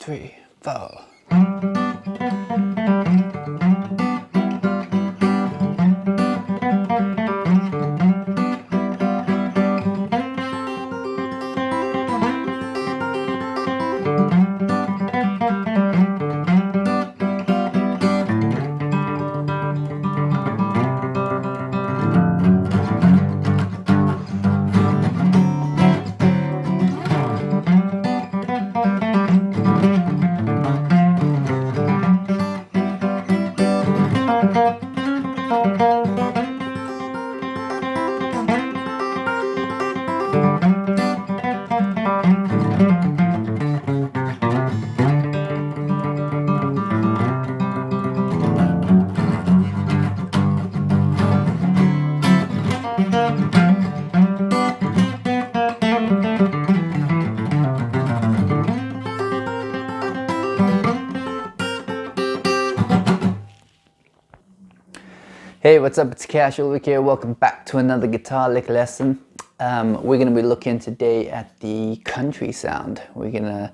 3, 4. Hey, what's up? It's Cash Ulrich here. Welcome back to another guitar lick lesson. We're going to be looking today at the country sound. We're going to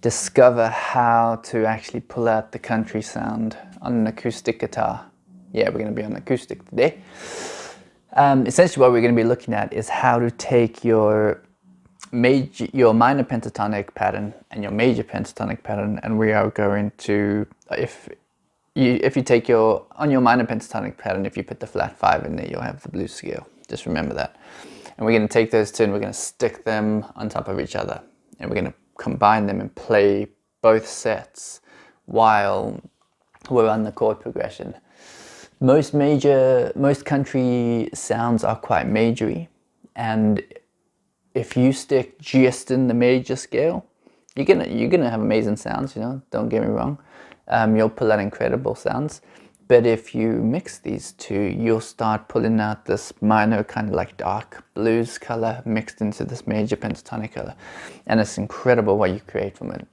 discover how to actually pull out the country sound on an acoustic guitar. Yeah, we're going to be on acoustic today. Essentially what we're going to be looking at is how to take your minor pentatonic pattern and your major pentatonic pattern, and we are going to, if you take on your minor pentatonic pattern, if you put the flat 5 in there, you'll have the blues scale. Just remember that. And we're going to take those two and we're going to stick them on top of each other. And we're going to combine them and play both sets while we're on the chord progression. Most country sounds are quite majory. And if you stick just in the major scale, you're gonna have amazing sounds, you know, don't get me wrong. You'll pull out incredible sounds, but if you mix these two, you'll start pulling out this minor kind of like dark blues color mixed into this major pentatonic color, and it's incredible what you create from it.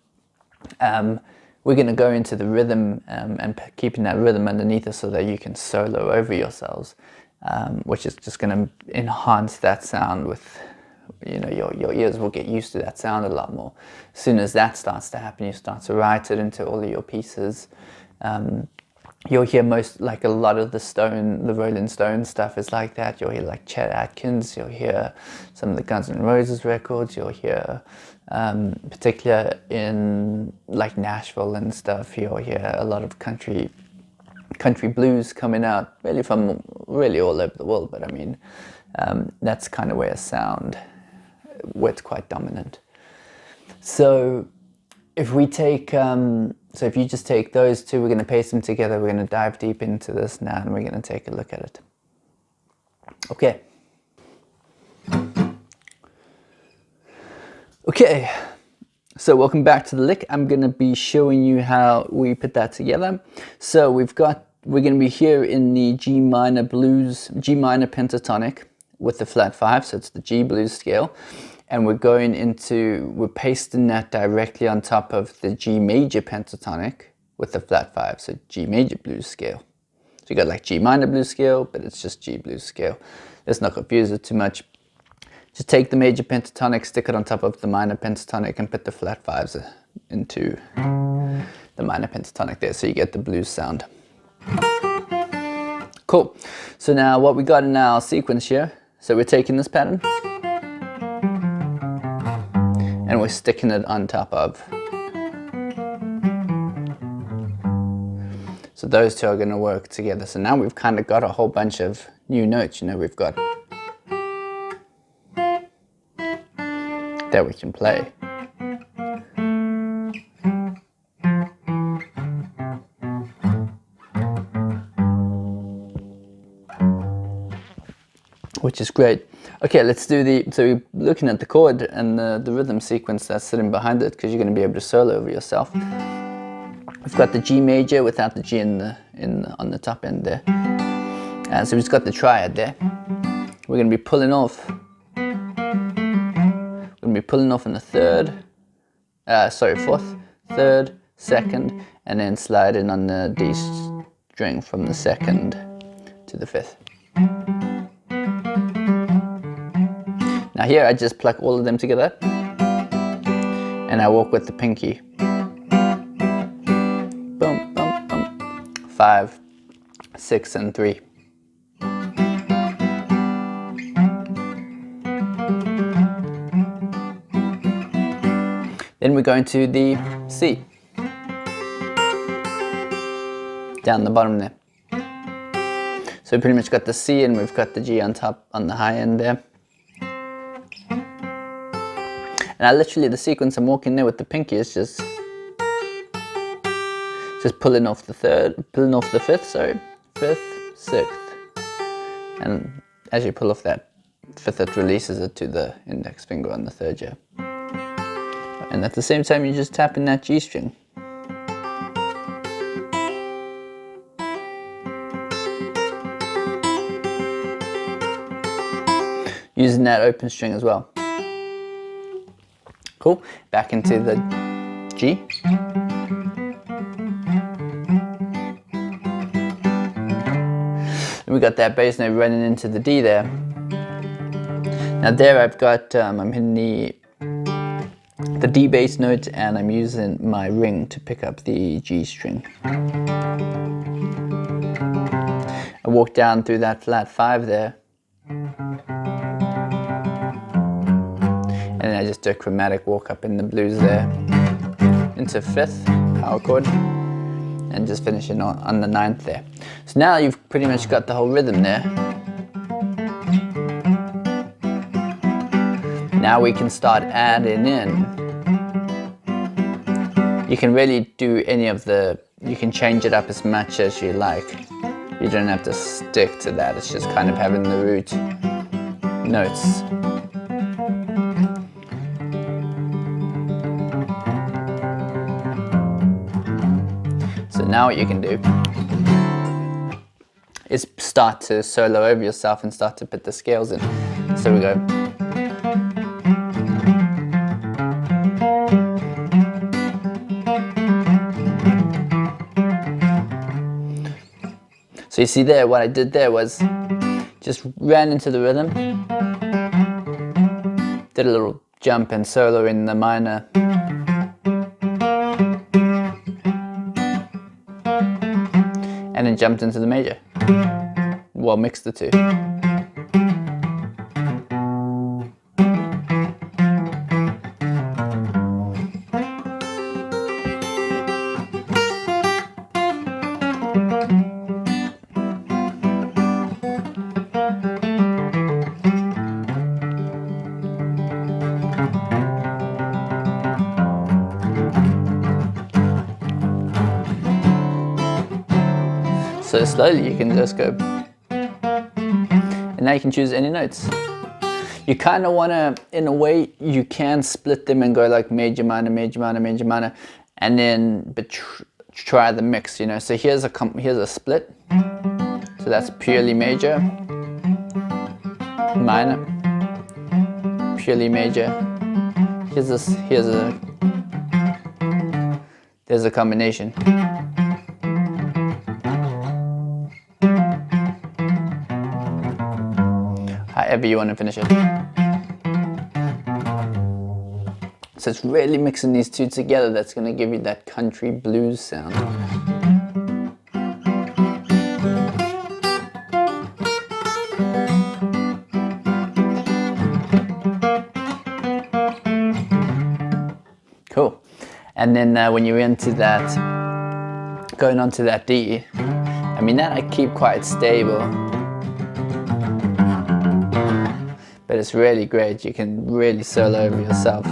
We're going to go into the rhythm and keeping that rhythm underneath it so that you can solo over yourselves, which is just going to enhance that sound with, you know, your ears will get used to that sound a lot more. As soon as that starts to happen, you start to write it into all of your pieces. You'll hear like a lot of the Rolling Stones stuff is like that. You'll hear like Chet Atkins, you'll hear some of the Guns N' Roses records, you'll hear, particularly in like Nashville and stuff, you'll hear a lot of country blues coming out, really from really all over the world, but I mean, that's kind of where it's quite dominant. So if we take, if you just take those two, we're going to paste them together, we're going to dive deep into this now, and we're going to take a look at it. Okay. Okay, so welcome back to the lick. I'm going to be showing you how we put that together. So we're going to be here in the G minor pentatonic with the flat 5, so it's the G blues scale. And we're pasting that directly on top of the G major pentatonic with the flat 5, so G major blues scale. So you got like G minor blues scale, but it's just G blues scale. Let's not confuse it too much. Just take the major pentatonic, stick it on top of the minor pentatonic, and put the flat 5s into the minor pentatonic there, so you get the blues sound. Cool. So now what we got in our sequence here, so we're taking this pattern, and we're sticking it on top of. So those two are going to work together. So now we've kind of got a whole bunch of new notes, you know, we've got that we can play. Which is great. Okay, let's do so we're looking at the chord and the rhythm sequence that's sitting behind it, because you're going to be able to solo over yourself. We've got the G major without the G on the top end there. So we've just got the triad there. We're going to be pulling off. We're going to be pulling off in the fourth, third, second, and then sliding on the D string from the second to the fifth. Now here I just pluck all of them together and I walk with the pinky. 5, 6, and 3. Then we're going to the C, down the bottom there. So we pretty much got the C and we've got the G on top on the high end there. And I literally, the sequence I'm walking there with the pinky is just pulling off the fifth, sorry, 5th, 6th. And as you pull off that 5th, it releases it to the index finger on the 3rd, yeah. And at the same time, you're just tapping that G string. Using that open string as well. Cool, back into the G. And we got that bass note running into the D there. Now there I've got, I'm hitting the D bass note and I'm using my ring to pick up the G string. I walk down through that flat 5 there. And then I just do a chromatic walk up in the blues there into 5th power chord and just finishing on the 9th there. So now you've pretty much got the whole rhythm there. Now we can start adding in. You can really do any of the, you can change it up as much as you like. You don't have to stick to that, it's just kind of having the root notes. So now what you can do is start to solo over yourself and start to put the scales in. So we go. So you see there, what I did there was just ran into the rhythm, did a little jump and solo in the minor, and then jumped into the major. Well, mixed the two. So slowly you can just go, and now you can choose any notes. You kind of want to, in a way, you can split them and go like major, minor, major, minor, major, minor, and then but try the mix, you know. So here's a split. So that's purely major, minor, purely major. There's a combination. However you want to finish it. So it's really mixing these two together that's going to give you that country blues sound. Cool. And then when you're into that, going on to that D, I mean that I keep quite stable. But it's really great, you can really solo over yourself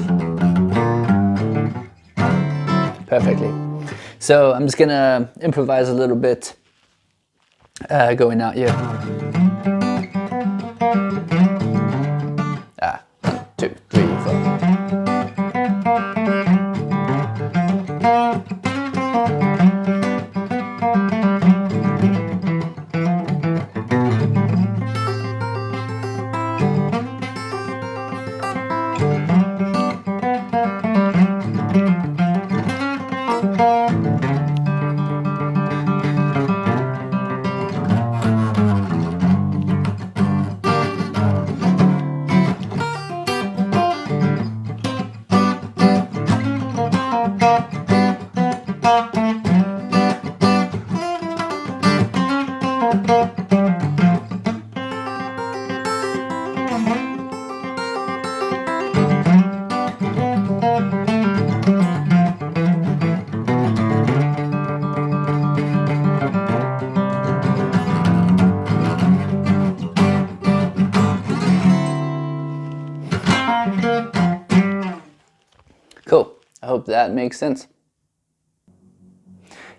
perfectly. So I'm just gonna improvise a little bit going out here. 1, 2, 3, 4. hope that makes sense.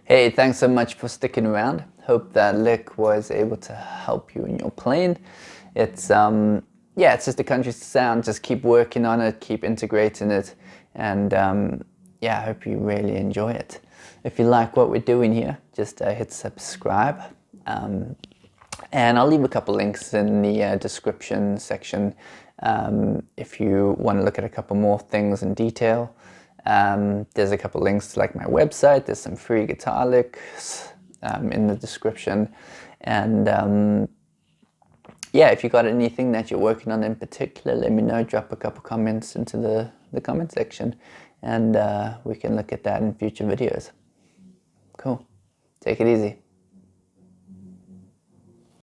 Hey, thanks so much for sticking around. Hope that lick was able to help you in your playing. It's yeah, it's just a country sound. Just keep working on it, keep integrating it, and yeah, I hope you really enjoy it. If you like what we're doing here, just hit subscribe. And I'll leave a couple links in the description section if you want to look at a couple more things in detail. There's a couple links to like my website. There's some free guitar licks in the description. And yeah, if you got anything that you're working on in particular, let me know. Drop a couple comments into the comment section, and we can look at that in future videos. Cool. Take it easy.